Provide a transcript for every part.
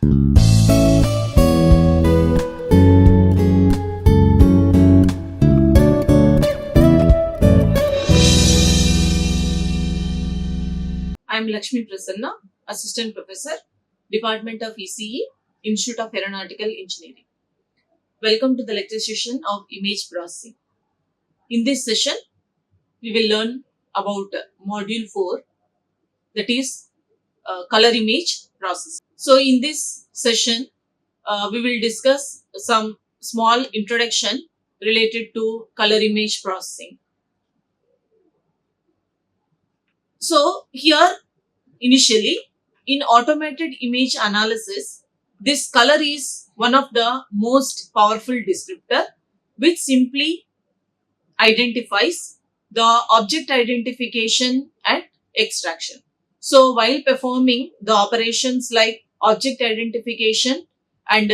I am Lakshmi Prasanna, Assistant Professor, Department of ECE, Institute of Aeronautical Engineering. Welcome to the lecture session of image processing. In this session, we will learn about Module 4, that is color image processing. So, in this session, we will discuss some small introduction related to color image processing. So, here initially, in automated image analysis, this color is one of the most powerful descriptor which simply identifies the object identification and extraction. So while performing the operations like object identification and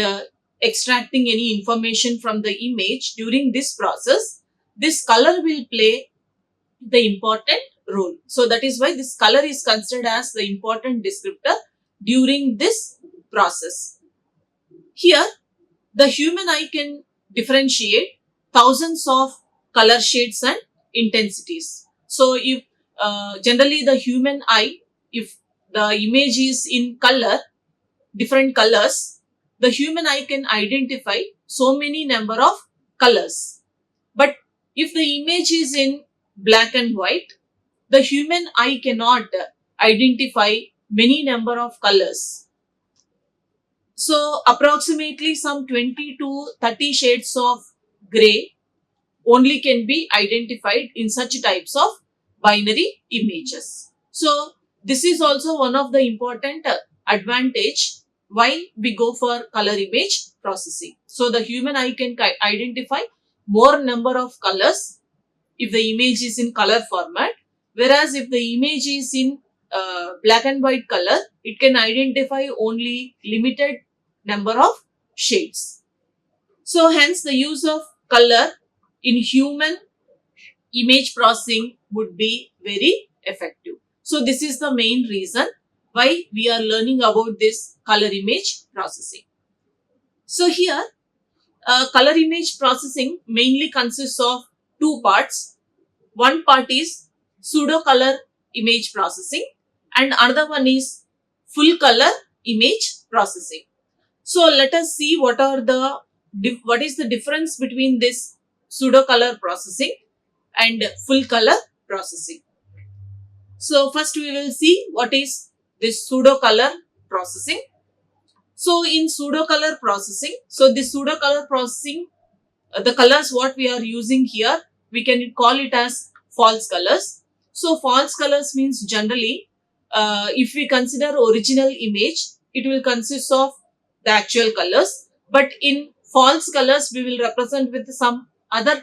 extracting any information from the image, during this process, this color will play the important role. So that is why this color is considered as the important descriptor during this process. Here, the human eye can differentiate thousands of color shades and intensities. So if generally the human eye, if the image is in color, different colors, the human eye can identify so many number of colors. But if the image is in black and white, the human eye cannot identify many number of colors. So approximately some 20 to 30 shades of grey only can be identified in such types of binary images. So this is also one of the important advantage why we go for color image processing. So the human eye can identify more number of colors if the image is in color format, whereas if the image is in black and white color, it can identify only limited number of shades. So hence the use of color in human image processing would be very effective. So this is the main reason why we are learning about this color image processing. So here color image processing mainly consists of two parts. One part is pseudo color image processing and another one is full color image processing. So let us see what is the difference between this pseudo color processing and full color processing. So first we will see what is this pseudo color processing. So in pseudo color processing, the colors what we are using here, we can call it as false colors. So false colors means generally, if we consider original image, it will consist of the actual colors. But in false colors, we will represent with some other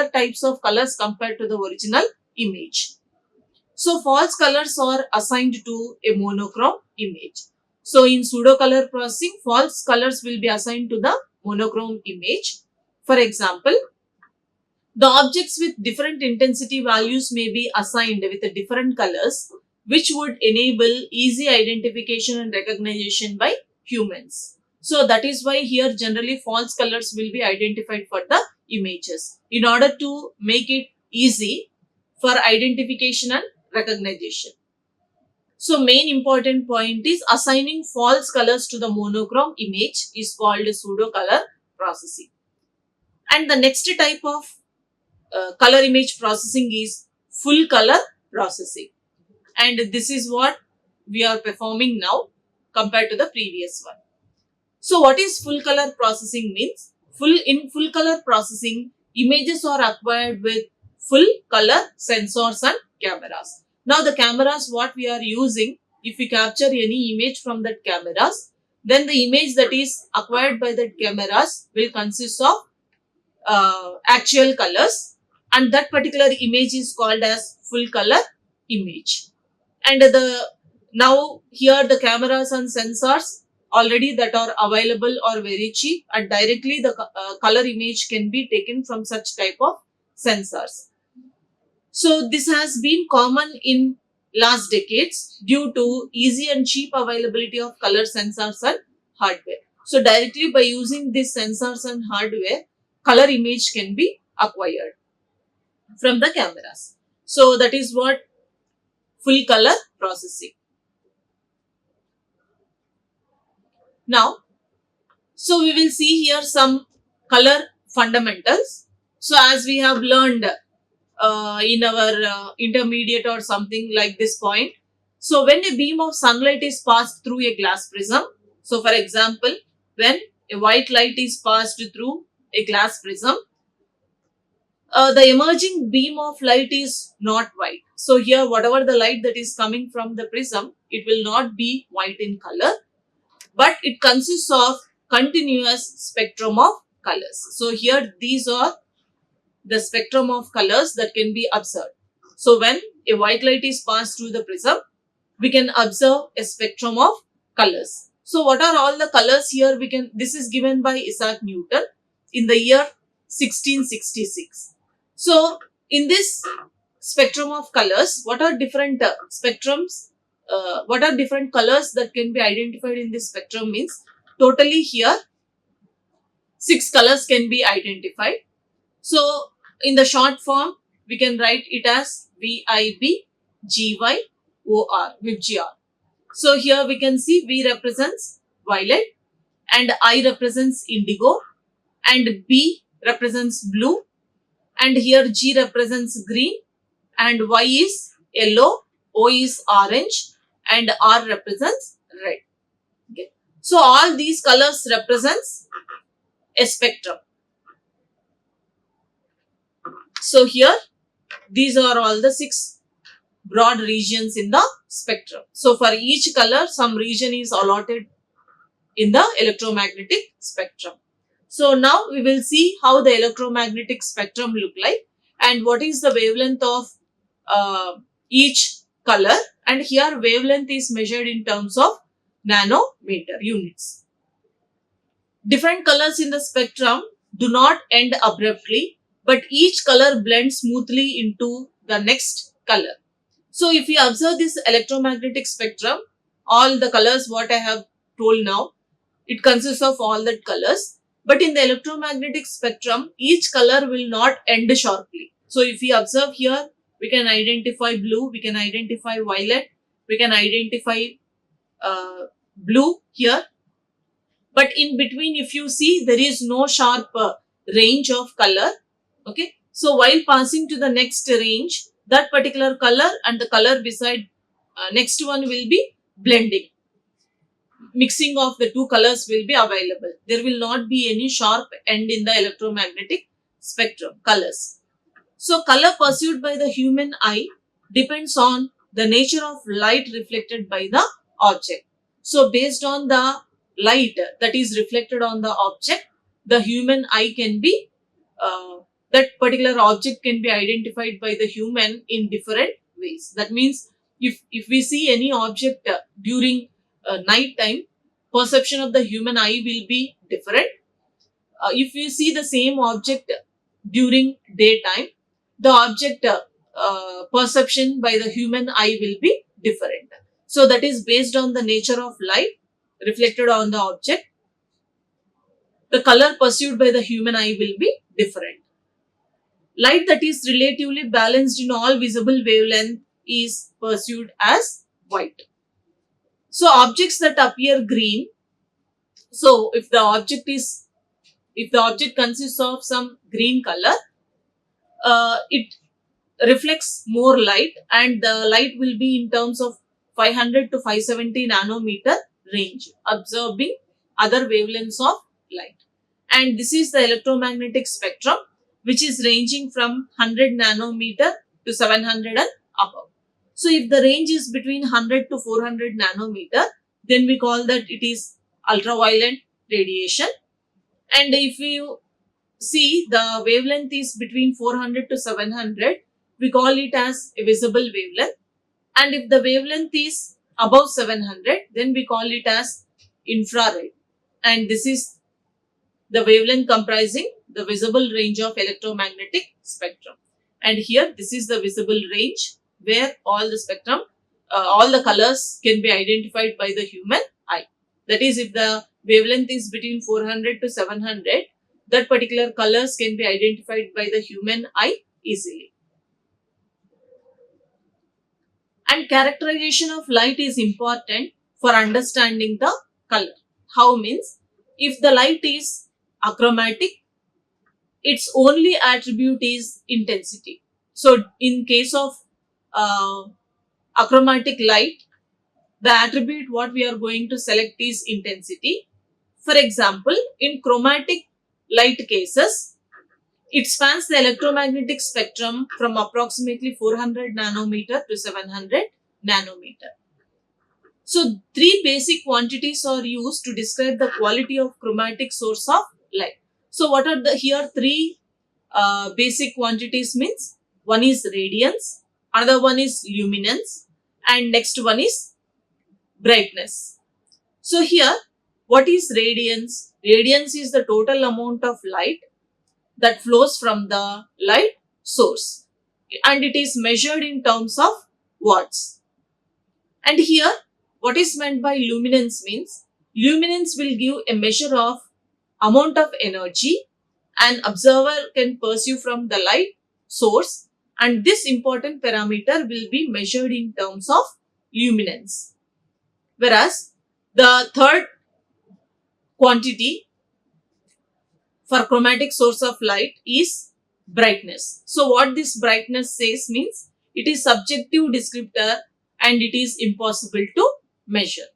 types of colors compared to the original image. So false colors are assigned to a monochrome image. So in pseudo color processing, false colors will be assigned to the monochrome image. For example, the objects with different intensity values may be assigned with different colors, which would enable easy identification and recognition by humans. So that is why here generally false colors will be identified for the images in order to make it easy for identification and recognition. So main important point is assigning false colors to the monochrome image is called pseudo color processing. And the next type of color image processing is full color processing. And this is what we are performing now compared to the previous one. So what is full color processing means? In full color processing, images are acquired with full color sensors and cameras. Now the cameras what we are using, if we capture any image from that cameras, then the image that is acquired by that cameras will consist of actual colors, and that particular image is called as full color image. And now here the cameras and sensors already that are available are very cheap, and directly the color image can be taken from such type of sensors. So this has been common in last decades due to easy and cheap availability of color sensors and hardware. So directly by using these sensors and hardware, color image can be acquired from the cameras. So that is what full color processing. Now, so we will see here some color fundamentals. So as we have learned in our intermediate or something like this point. So when a beam of sunlight is passed through a glass prism, so for example, when a white light is passed through a glass prism, the emerging beam of light is not white. So here whatever the light that is coming from the prism, it will not be white in color, but it consists of continuous spectrum of colors. So here these are the spectrum of colors that can be observed. So when a white light is passed through the prism, we can observe a spectrum of colors. So what are all the colors here? This is given by Isaac Newton in the year 1666. So in this spectrum of colors, what are different spectrums? What are different colors that can be identified in this spectrum means totally here 6 colors can be identified. So in the short form, we can write it as VIB, GY, OR, VIBGR. So here we can see V represents violet and I represents indigo and B represents blue and here G represents green and Y is yellow, O is orange and R represents red. Okay. So all these colors represents a spectrum. So here these are all the 6 broad regions in the spectrum. So for each color, some region is allotted in the electromagnetic spectrum. So now we will see how the electromagnetic spectrum look like and what is the wavelength of each color, and here wavelength is measured in terms of nanometer units. Different colors in the spectrum do not end abruptly, but each color blends smoothly into the next color. So if you observe this electromagnetic spectrum, all the colors what I have told now, it consists of all the colors. But in the electromagnetic spectrum, each color will not end sharply. So if we observe here, we can identify blue, we can identify violet, we can identify blue here. But in between, if you see, there is no sharp range of color. Okay. So while passing to the next range, that particular color and the color beside next one will be blending. Mixing of the two colors will be available. There will not be any sharp end in the electromagnetic spectrum colors. So color perceived by the human eye depends on the nature of light reflected by the object. So based on the light that is reflected on the object, the human eye can be that particular object can be identified by the human in different ways. That means if we see any object during night time, perception of the human eye will be different. If you see the same object during daytime, the object perception by the human eye will be different. So that is based on the nature of light reflected on the object. The color perceived by the human eye will be different. Light that is relatively balanced in all visible wavelength is perceived as white. So objects that appear green, so if the object consists of some green color, it reflects more light and the light will be in terms of 500 to 570 nanometer range, absorbing other wavelengths of light. And this is the electromagnetic spectrum, which is ranging from 100 nanometer to 700 and above. So if the range is between 100 to 400 nanometer, then we call that it is ultraviolet radiation. And if you see the wavelength is between 400 to 700, we call it as a visible wavelength. And if the wavelength is above 700, then we call it as infrared. And this is the wavelength comprising the visible range of electromagnetic spectrum. And here this is the visible range where all the spectrum all the colors can be identified by the human eye. That is, if the wavelength is between 400 to 700, that particular colors can be identified by the human eye easily. And characterization of light is important for understanding the color. How means, if the light is achromatic, its only attribute is intensity. So in case of uh, achromatic light, the attribute what we are going to select is intensity. For example, in chromatic light cases, it spans the electromagnetic spectrum from approximately 400 nanometer to 700 nanometer. So, three basic quantities are used to describe the quality of chromatic source of light. So, what are the here three basic quantities means? One is radiance, another one is luminance, and next one is brightness. So, here what is radiance? Radiance is the total amount of light that flows from the light source, and it is measured in terms of watts. And here, what is meant by luminance means, luminance will give a measure of amount of energy an observer can perceive from the light source, and this important parameter will be measured in terms of luminance. Whereas the third quantity for chromatic source of light is brightness. So what this brightness says means, it is subjective descriptor and it is impossible to measure.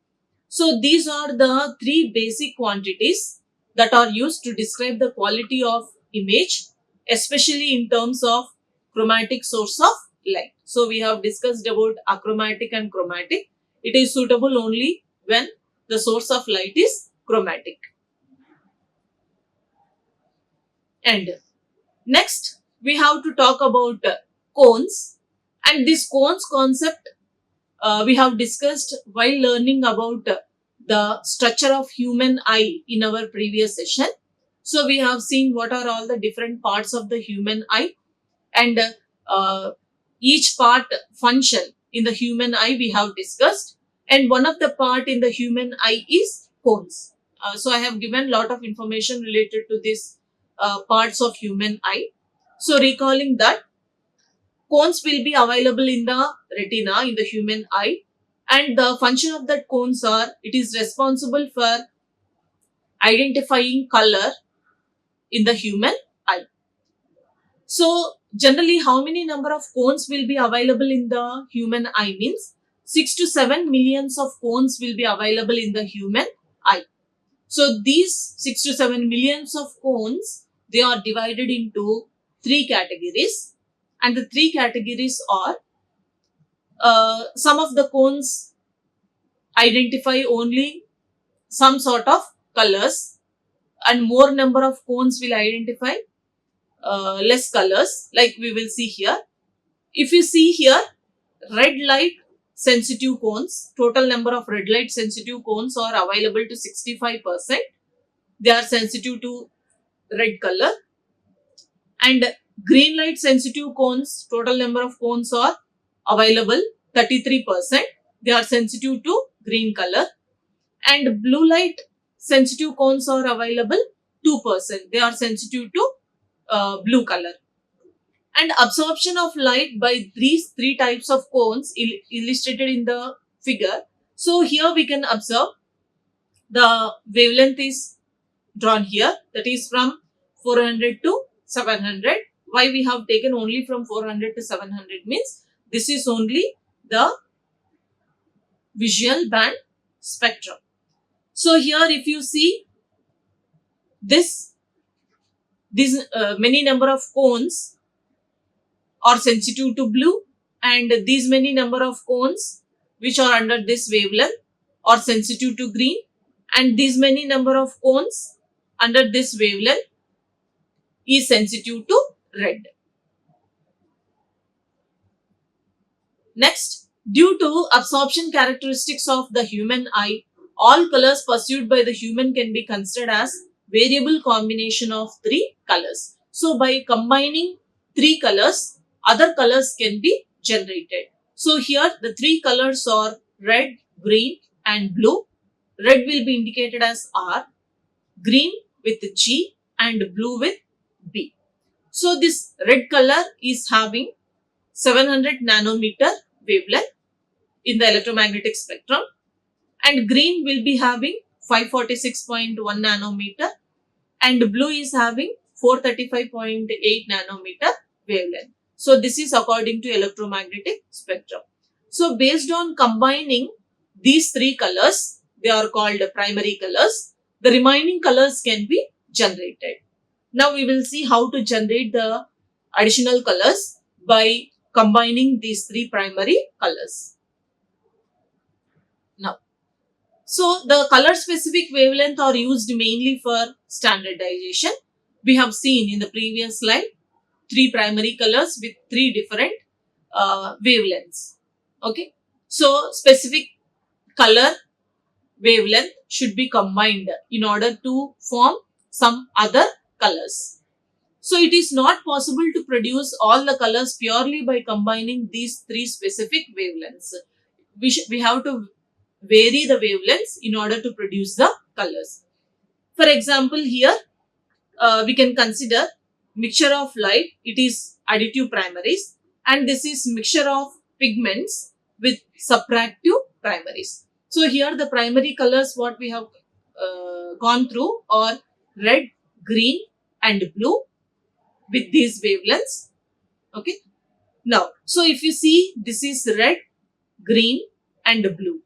So these are the three basic quantities that are used to describe the quality of image, especially in terms of chromatic source of light. So we have discussed about achromatic and chromatic. It is suitable only when the source of light is chromatic. And next, we have to talk about cones. And this cones concept we have discussed while learning about the structure of human eye in our previous session. So we have seen what are all the different parts of the human eye, and each part function in the human eye we have discussed, and one of the part in the human eye is cones. So I have given lot of information related to this parts of human eye. So recalling that, cones will be available in the retina in the human eye, and the function of that cones are, it is responsible for identifying color in the human eye. So generally, how many number of cones will be available in the human eye means, 6 to 7 millions of cones will be available in the human eye. So these 6 to 7 millions of cones, they are divided into three categories, and the three categories are, some of the cones identify only some sort of colors, and more number of cones will identify less colors, like we will see here. If you see here, red light sensitive cones, total number of red light sensitive cones are available to 65%. They are sensitive to red color. And green light sensitive cones, total number of cones are available 33%. They are sensitive to green color. And blue light sensitive cones are available 2%. They are sensitive to blue color. And absorption of light by these three types of cones illustrated in the figure. So here we can observe the wavelength is drawn here, that is from 400 to 700. Why we have taken only from 400 to 700 means, this is only the visual band spectrum. So here if you see this, these many number of cones are sensitive to blue, and these many number of cones which are under this wavelength are sensitive to green, and these many number of cones under this wavelength is sensitive to red. Next, due to absorption characteristics of the human eye, all colors perceived by the human can be considered as variable combination of three colors. So by combining three colors, other colors can be generated. So here the three colors are red, green and blue. Red will be indicated as R, green with G and blue with B. So this red color is having 700 nanometer wavelength in the electromagnetic spectrum, and green will be having 546.1 nanometer and blue is having 435.8 nanometer wavelength. So this is according to electromagnetic spectrum. So based on combining these three colors, they are called primary colors. The remaining colors can be generated. Now we will see how to generate the additional colors by combining these three primary colors. Now, so the color specific wavelength are used mainly for standardization. We have seen in the previous slide three primary colors with three different wavelengths. Okay, so specific color wavelength should be combined in order to form some other colors. So it is not possible to produce all the colors purely by combining these three specific wavelengths. We have to vary the wavelengths in order to produce the colors. For example, here we can consider mixture of light. It is additive primaries, and this is mixture of pigments with subtractive primaries. So here the primary colors what we have gone through are red, green and blue with these wavelengths. Okay. Now, so if you see, this is red, green and blue.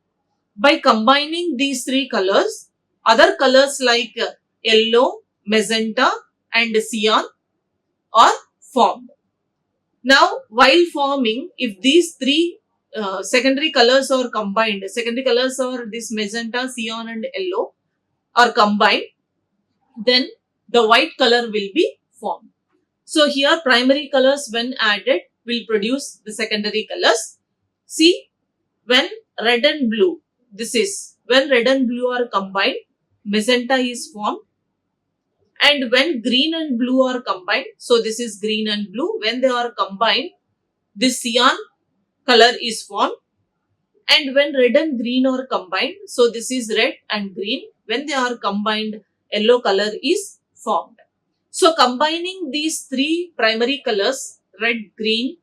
By combining these three colors, other colors like yellow, magenta and cyan are formed. Now, while forming, if these three secondary colors are combined, secondary colors are this magenta, cyan and yellow are combined, then the white color will be formed. So here primary colors when added will produce the secondary colors. See, when red and blue, this is when red and blue are combined, magenta is formed. And when green and blue are combined, so this is green and blue, when they are combined, this cyan color is formed. And when red and green are combined, so this is red and green, when they are combined, yellow color is formed. So combining these three primary colors, red, green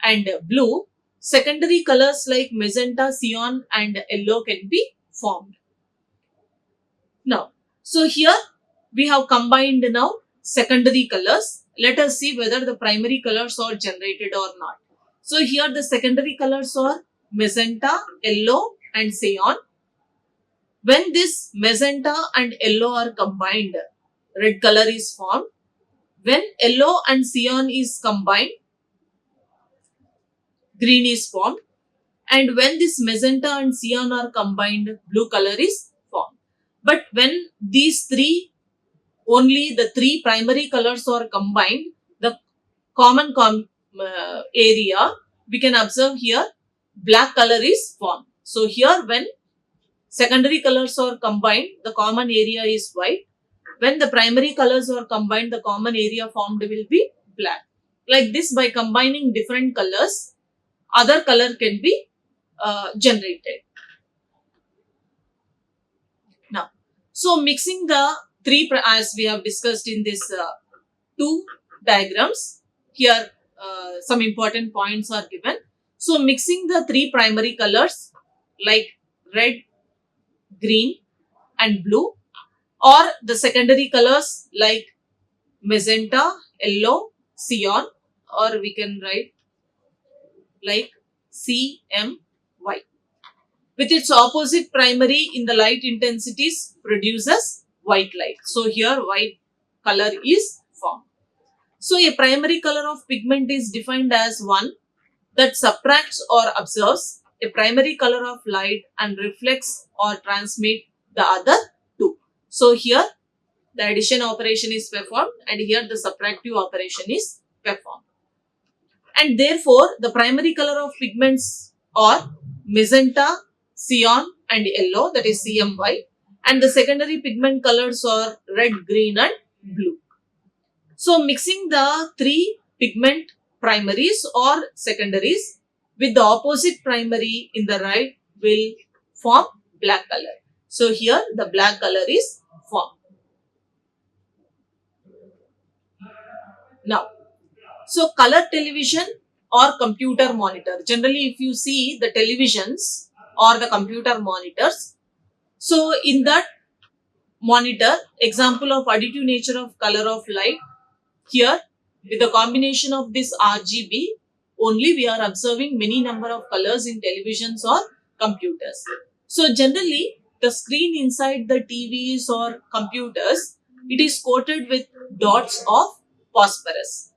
and blue, secondary colors like magenta, cyan and yellow can be formed. Now, so here we have combined now secondary colors. Let us see whether the primary colors are generated or not. So here the secondary colors are magenta, yellow and cyan. When this magenta and yellow are combined, red color is formed. When yellow and cyan is combined, green is formed. And when this magenta and cyan are combined, blue color is formed. But when these three, only the three primary colors are combined, the common area, we can observe here, black color is formed. So here when secondary colors are combined, the common area is white. When the primary colors are combined, the common area formed will be black. Like this, by combining different colors, other color can be generated. Now, so mixing the three, as we have discussed in this two diagrams, here some important points are given. So mixing the three primary colors like red, green and blue, or the secondary colors like magenta, yellow, cyan, or we can write like CMY. With its opposite primary in the light intensities produces white light. So here white color is formed. So a primary color of pigment is defined as one that subtracts or absorbs a primary color of light and reflects or transmit the other two. So here the addition operation is performed and here the subtractive operation is performed. And therefore the primary color of pigments are magenta, cyan and yellow, that is CMY, and the secondary pigment colors are red, green and blue. So mixing the three pigment primaries or secondaries with the opposite primary in the right will form black color. So here the black color is formed. Now, so color television or computer monitor. Generally, if you see the televisions or the computer monitors, so in that monitor, example of additive nature of color of light, here with the combination of this RGB, only we are observing many number of colors in televisions or computers. So generally, the screen inside the TVs or computers, it is coated with dots of phosphorus.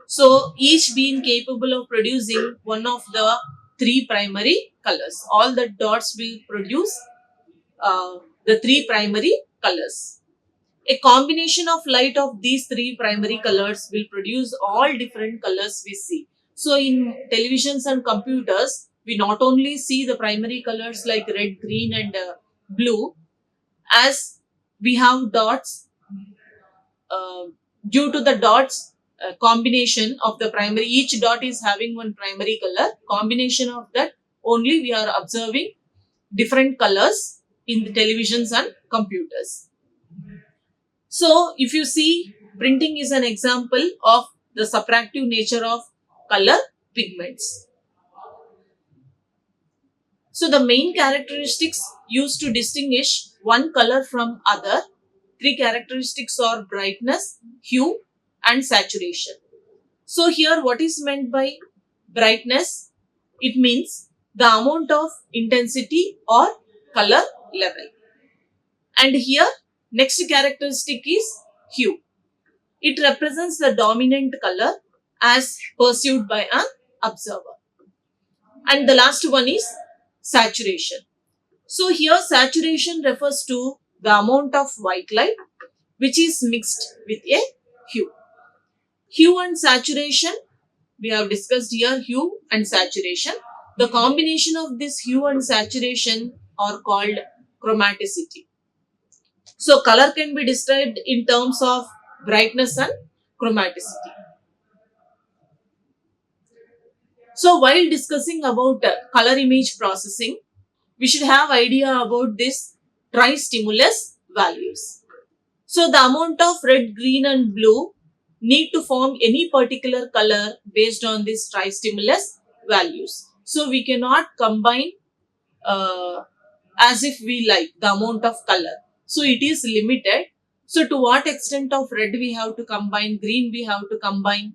So each being capable of producing one of the three primary colors. All the dots will produce the three primary colors. A combination of light of these three primary colors will produce all different colors we see. So in televisions and computers, we not only see the primary colors like red, green and blue, as we have dots, uh, due to the dots combination of the primary, each dot is having one primary color, combination of that only we are observing different colors in the televisions and computers. So if you see, printing is an example of the subtractive nature of color pigments. So the main characteristics used to distinguish one color from other, three characteristics are brightness, hue and saturation. So here what is meant by brightness? It means the amount of intensity or color level. And here next characteristic is hue. It represents the dominant color as perceived by an observer. And the last one is saturation. So here saturation refers to the amount of white light which is mixed with a hue. Hue and saturation, we have discussed here hue and saturation. The combination of this hue and saturation are called chromaticity. So color can be described in terms of brightness and chromaticity. So while discussing about color image processing, we should have idea about this tri-stimulus values. So the amount of red, green and blue need to form any particular color based on this tri-stimulus values. So we cannot combine as if we like the amount of color. So it is limited. So to what extent of red we have to combine, green we have to combine,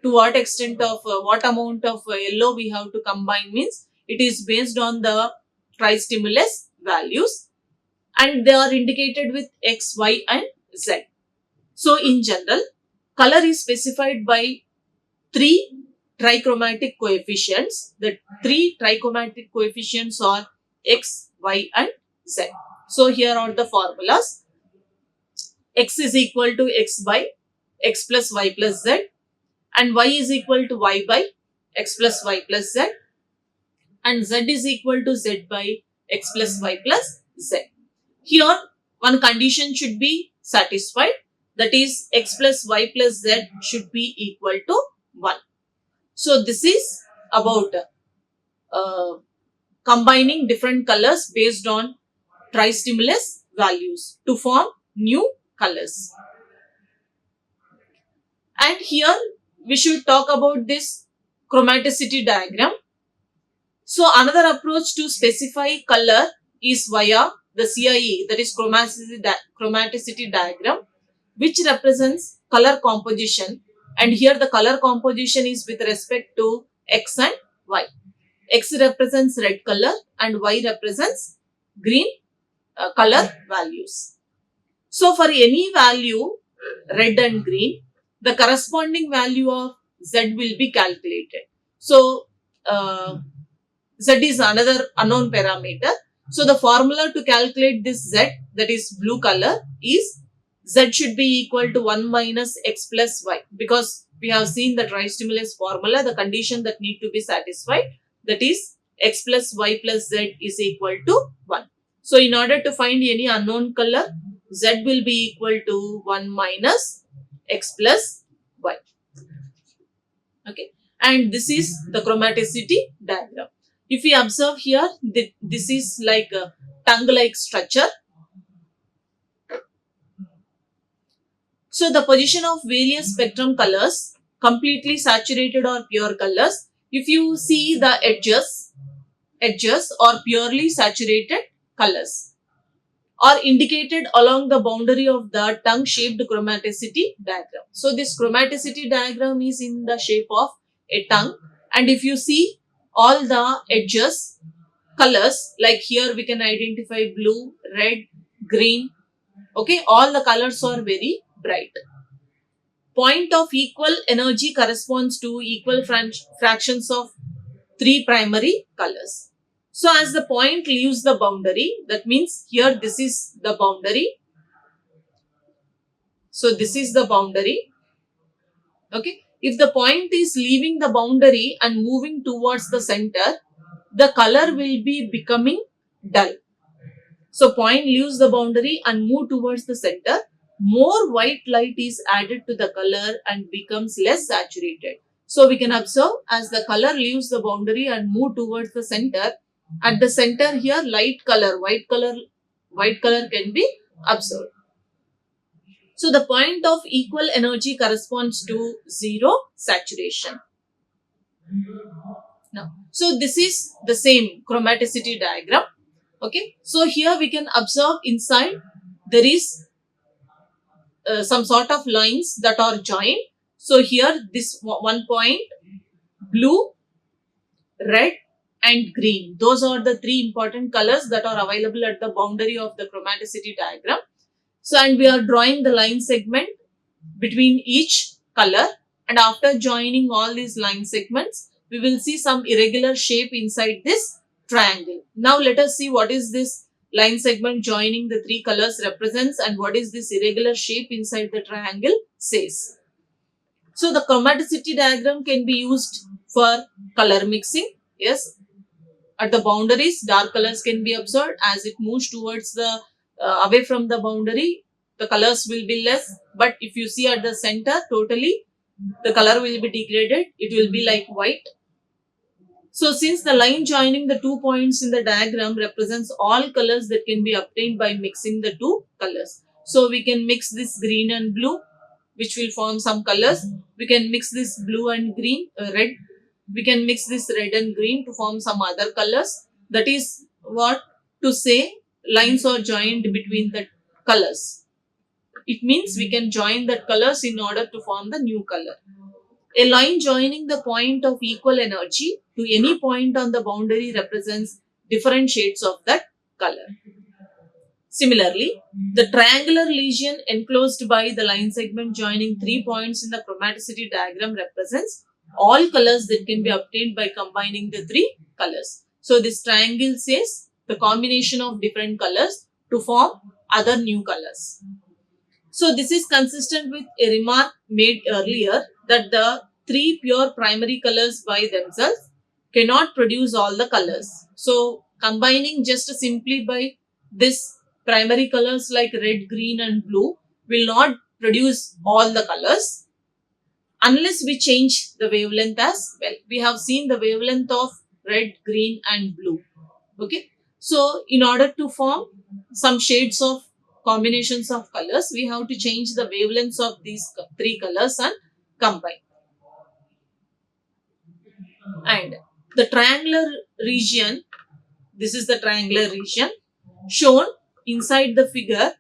to what extent of what amount of yellow we have to combine means it is based on the tri-stimulus values and they are indicated with X, Y and Z. So in general, color is specified by three trichromatic coefficients. The three trichromatic coefficients are X, Y and Z. So here are the formulas. X is equal to X by X plus Y plus Z and Y is equal to Y by X plus Y plus Z and Z is equal to Z by X plus Y plus Z. Here one condition should be satisfied, that is X plus Y plus Z should be equal to 1. So this is about combining different colors based on tri-stimulus values to form new colors. And here we should talk about this chromaticity diagram. So another approach to specify color is via the CIE, that is chromaticity diagram, which represents color composition, and here the color composition is with respect to X and Y. X represents red color and Y represents green color values. So for any value red and green, the corresponding value of Z will be calculated. So Z is another unknown parameter. So the formula to calculate this Z, that is blue color, is Z should be equal to 1 minus X plus Y, because we have seen the tri-stimulus formula, the condition that need to be satisfied, that is X plus Y plus Z is equal to 1. So in order to find any unknown color, Z will be equal to 1 minus X plus Y. Okay. and this is the chromaticity diagram. If we observe here, this is like a tongue-like structure. So the position of various spectrum colors, completely saturated or pure colors. If you see the edges or purely saturated colors are indicated along the boundary of the tongue-shaped chromaticity diagram. So this chromaticity diagram is in the shape of a tongue, and if you see all the edges colors, like here we can identify blue, red, green. Okay, all the colors are very bright. Point of equal energy corresponds to equal fractions of three primary colors. So as the point leaves the boundary, that means here this is the boundary. So this is the boundary. Okay. If the point is leaving the boundary and moving towards the center, the color will be becoming dull. So point leaves the boundary and move towards the center. More white light is added to the color and becomes less saturated. So we can observe as the color leaves the boundary and move towards the center. At the center here, white color can be observed. So the point of equal energy corresponds to zero saturation. Now, so this is the same chromaticity diagram. Okay, so here we can observe inside there is some sort of lines that are joined. So here this one point, blue, red and green. Those are the three important colors that are available at the boundary of the chromaticity diagram. So and we are drawing the line segment between each color, and after joining all these line segments, we will see some irregular shape inside this triangle. Now let us see what is this line segment joining the three colors represents and what is this irregular shape inside the triangle says. So the chromaticity diagram can be used for color mixing. Yes, at the boundaries, dark colors can be observed. As it moves towards the away from the boundary, the colors will be less. But if you see at the center, totally the color will be degraded. It will be like white. So since the line joining the 2 points in the diagram represents all colors that can be obtained by mixing the two colors. So we can mix this green and blue, which will form some colors. We can mix this blue and green, red. We can mix this red and green to form some other colors. That is what to say lines are joined between the colors. It means we can join the colors in order to form the new color. A line joining the point of equal energy to any point on the boundary represents different shades of that color. Similarly, the triangular lesion enclosed by the line segment joining 3 points in the chromaticity diagram represents all colors that can be obtained by combining the 3 colors. So this triangle says the combination of different colors to form other new colors. So this is consistent with a remark made earlier that the 3 pure primary colors by themselves cannot produce all the colors. So combining just simply by this primary colors like red, green and blue will not produce all the colors unless we change the wavelength as well. We have seen the wavelength of red, green and blue. Okay. So in order to form some shades of combinations of colors, we have to change the wavelengths of these 3 colors and combine. And the triangular region, this is the triangular region shown inside the figure,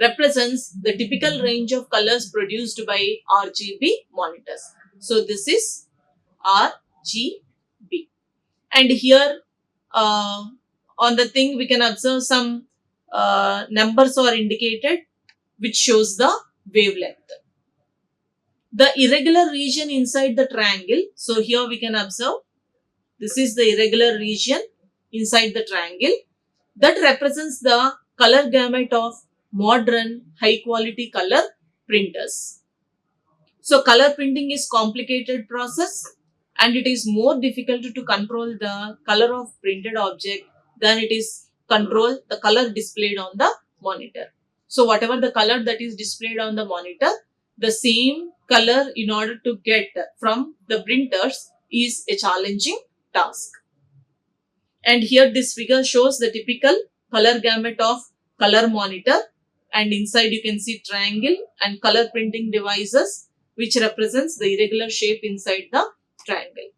represents the typical range of colors produced by RGB monitors. So this is RGB. And here on the thing we can observe some numbers are indicated which shows the wavelength. The irregular region inside the triangle, so here we can observe this is the irregular region inside the triangle that represents the color gamut of modern high quality color printers. So color printing is complicated process and it is more difficult to control the color of printed object than it is control the color displayed on the monitor. So whatever the color that is displayed on the monitor, the same color in order to get from the printers is a challenging task. And here this figure shows the typical color gamut of color monitor, and inside you can see triangle and color printing devices which represents the irregular shape inside the triangle.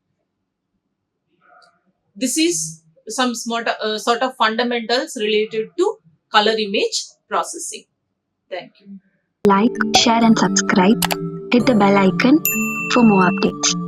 This is some sort of fundamentals related to color image processing. Thank you. Like, share and subscribe. Hit the bell icon for more updates.